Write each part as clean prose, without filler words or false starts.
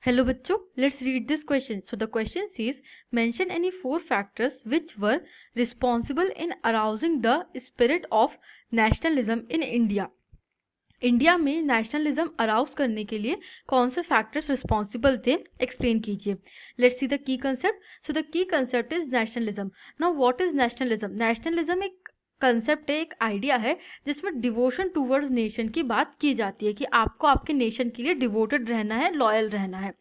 Hello बच्चों, let's read this question. So the question says, mention any four factors which were responsible in arousing the spirit of nationalism in India. India में nationalism arouse करने के लिए कौन से factors responsible थे, explain कीजिए. Let's see the key concept. So the key concept is nationalism. Now what is nationalism? Nationalism एक concept है, एक आइडिया है जिसमें डिवोशन टूवर्ड्स नेशन की बात की जाती है कि आपको आपके नेशन के लिए डिवोटेड रहना है, लॉयल रहना है.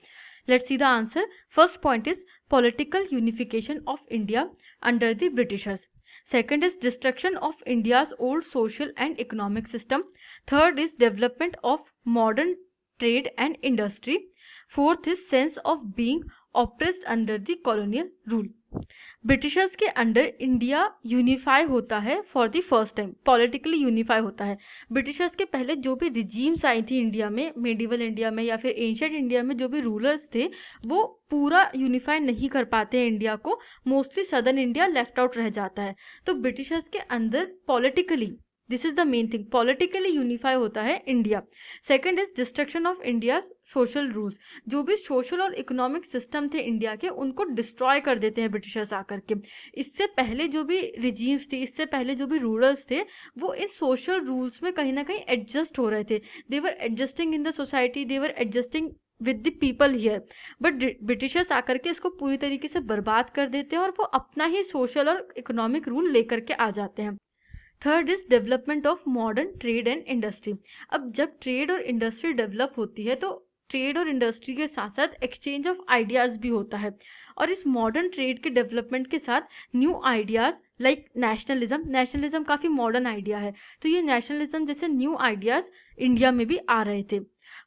Let's see the answer. First point is political unification of India under the Britishers. Second is destruction of India's old social and economic system. Third is development of modern trade and industry. Fourth is sense of being oppressed under the colonial rule. Britishers के under India unify होता है for the first time, politically unify होता है. Britishers के पहले जो भी regimes आई थी इंडिया में, मेडिवल इंडिया में या फिर एंशियंट इंडिया में, जो भी रूलर्स थे वो पूरा यूनिफाई नहीं कर पाते हैं इंडिया को. Mostly southern India left out रह जाता है. तो ब्रिटिशर्स के अंदर politically, this is the main thing, politically unify होता है India. Second is destruction of India social rules. जो भी सोशल और इकोनॉमिक सिस्टम थे इंडिया के, उनको डिस्ट्रॉय कर देते हैं ब्रिटिशर्स आकर के. इससे पहले जो भी रिजीम्स थे, इससे पहले जो भी रूलर्स थे, वो इन सोशल रूल्स में कहीं ना कहीं एडजस्ट हो रहे थे. They were adjusting in the society, they were adjusting with the people here. But Britishers आकर के इसको पूरी तरीके से बर्बाद कर देते हैं और वो अपना ही सोशल और इकोनॉमिक रूल लेकर के आ जाते हैं. Third is development of modern trade and industry. अब जब ट्रेड और इंडस्ट्री डेवलप होती है तो ट्रेड और इंडस्ट्री के साथ साथ एक्सचेंज ऑफ आइडियाज़ भी होता है. और इस मॉडर्न ट्रेड के डेवलपमेंट के साथ new ideas like nationalism. Nationalism काफ़ी मॉडर्न आइडिया है, तो ये नेशनलिज्म जैसे न्यू आइडियाज़ इंडिया में भी आ रहे थे.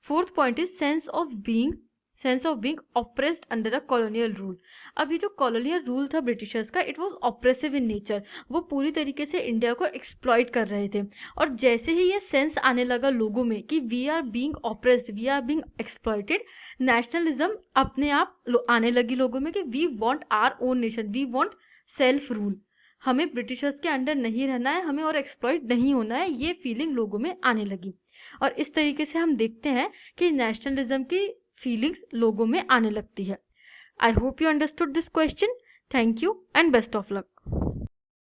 Fourth point is sense of being oppressed under a colonial rule. अब ये जो कॉलोनियल रूल था ब्रिटिशर्स का, it was oppressive in nature. वो पूरी तरीके से इंडिया को एक्सप्लॉइट कर रहे थे. और जैसे ही ये सेंस आने लगा लोगों में कि we are being oppressed, we are being exploited, nationalism अपने आप आने लगी लोगों में कि we want our own nation, we want self rule. हमें ब्रिटिशर्स के अंडर नहीं रहना है, हमें और एक्सप्लॉइट नहीं होना है, ये फीलिंग लोगों में आने लगी. और इस तरीके से हम देखते हैं कि नेशनलिज्म की फीलिंग्स लोगों में आने लगती है. I hope you understood this question. Thank you and best of luck.